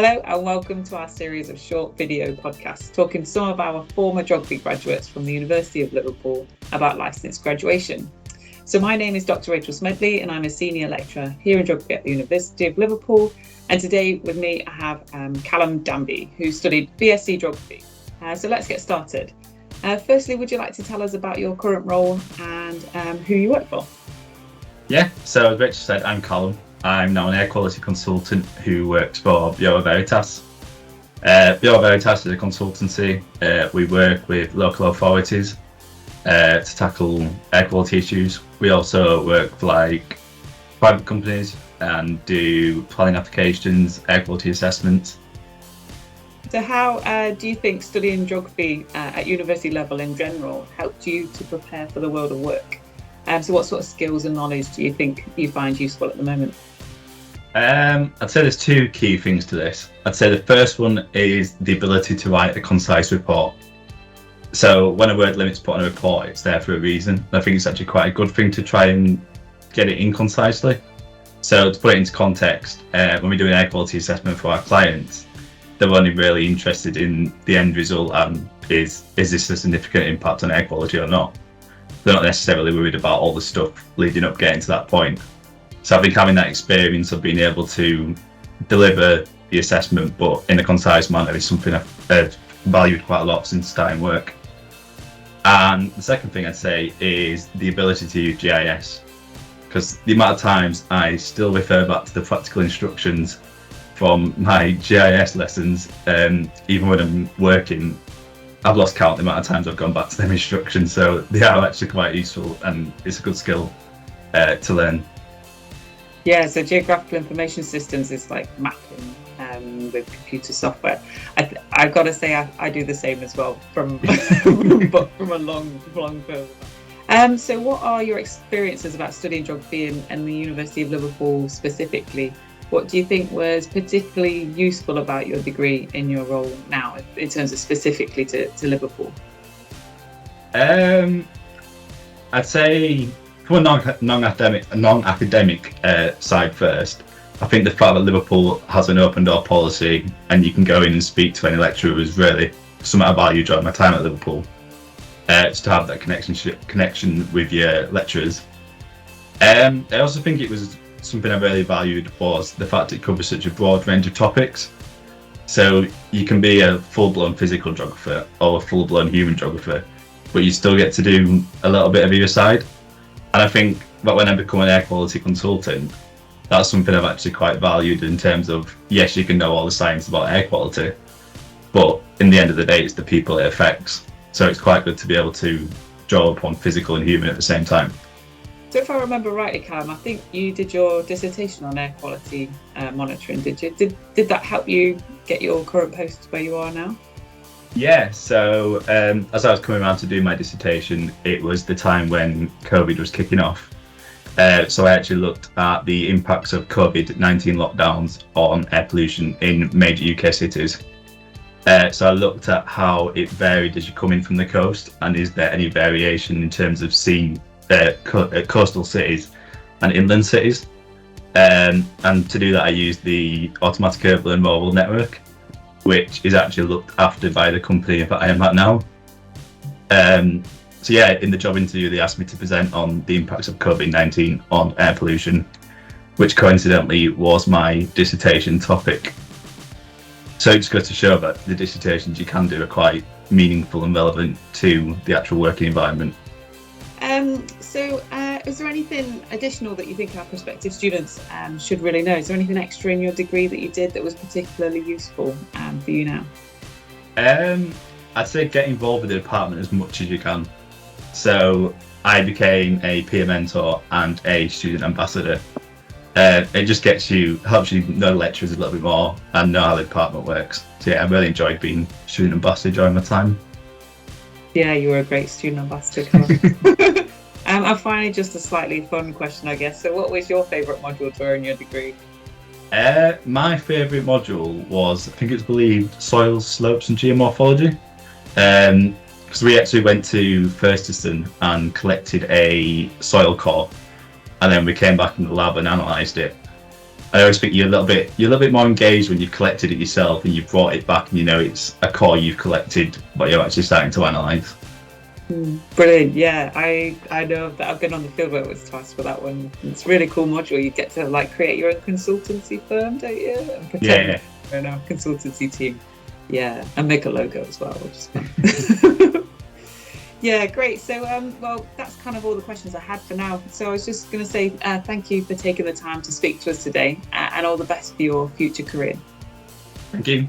Hello and welcome to our series of short video podcasts talking to some of our former geography graduates from the University of Liverpool about licence graduation. So my name is Dr. Rachel Smedley and I'm a senior lecturer here in geography at the University of Liverpool. And today with me I have Callum Danby, who studied BSc Geography. So let's get started. Firstly, would you like to tell us about your current role and who you work for? Yeah, so as Rachel said, I'm Callum. I'm now an air quality consultant who works for BA Veritas. BA Veritas is a consultancy. We work with local authorities to tackle air quality issues. We also work for private companies and do planning applications, air quality assessments. So how do you think studying geography at university level in general helped you to prepare for the world of work? So what sort of skills and knowledge do you think you find useful at the moment? I'd say there's two key things to this. I'd say the first one is the ability to write a concise report. So when a word limit's put on a report, it's there for a reason. I think it's actually quite a good thing to try and get it in concisely. So to put it into context, when we do an air quality assessment for our clients, they're only really interested in the end result and is this a significant impact on air quality or not. They're not necessarily worried about all the stuff leading up getting to that point. So I think having that experience of being able to deliver the assessment but in a concise manner is something I've valued quite a lot since starting work. And the second thing I'd say is the ability to use GIS, because the amount of times I still refer back to the practical instructions from my GIS lessons, even when I'm working, I've lost count the amount of times I've gone back to them instructions, so they are actually quite useful and it's a good skill to learn. Yeah, so geographical information systems is like mapping with computer software. I've got to say I do the same as well from from a long film. So what are your experiences about studying geography and the University of Liverpool specifically? What do you think was particularly useful about your degree in your role now, in terms of specifically to Liverpool? I'd say from a non-academic side first, I think the fact that Liverpool has an open door policy and you can go in and speak to any lecturer was really something I valued during my time at Liverpool. Just to have that connection with your lecturers. I also think it was something I really valued was the fact it covers such a broad range of topics. So you can be a full-blown physical geographer or a full-blown human geographer, but you still get to do a little bit of either side. And I think that when I become an air quality consultant, that's something I've actually quite valued in terms of, yes, you can know all the science about air quality, but in the end of the day, it's the people it affects. So it's quite good to be able to draw upon physical and human at the same time. So if I remember rightly, Callum, I think you did your dissertation on air quality monitoring, did you? Did that help you get your current post where you are now? Yeah, so as I was coming around to do my dissertation, it was the time when COVID was kicking off. So I actually looked at the impacts of COVID-19 lockdowns on air pollution in major UK cities. So I looked at how it varied as you come in from the coast, and is there any variation in terms of coastal cities and inland cities. And to do that, I used the Automatic Urban and Mobile Network, which is actually looked after by the company that I am at now. So yeah, in the job interview, they asked me to present on the impacts of COVID-19 on air pollution, which coincidentally was my dissertation topic. So it's good to show that the dissertations you can do are quite meaningful and relevant to the actual working environment. So is there anything additional that you think our prospective students should really know? Is there anything extra in your degree that you did that was particularly useful for you now? I'd say get involved with the department as much as you can. So I became a peer mentor and a student ambassador. It just helps you know lecturers a little bit more and know how the department works. So yeah, I really enjoyed being student ambassador during my time. Yeah, you were a great student ambassador, Callum. And finally, just a slightly fun question, I guess. So what was your favourite module during your degree? My favourite module was, I think it's believed, soils, slopes and geomorphology. Because we actually went to Thurston and collected a soil core, and then we came back in the lab and analysed it. I always think you're a little bit more engaged when you've collected it yourself and you've brought it back and you know it's a core you've collected, but you're actually starting to analyse. Brilliant. Yeah, I know that I've been on the fieldwork with task for that one. It's a really cool module. You get to like create your own consultancy firm, don't you? And pretend you're in our consultancy team. Yeah, and make a logo as well, which is fun. Yeah, great. So, well, that's kind of all the questions I had for now. So I was just going to say thank you for taking the time to speak to us today, and all the best for your future career. Thank you.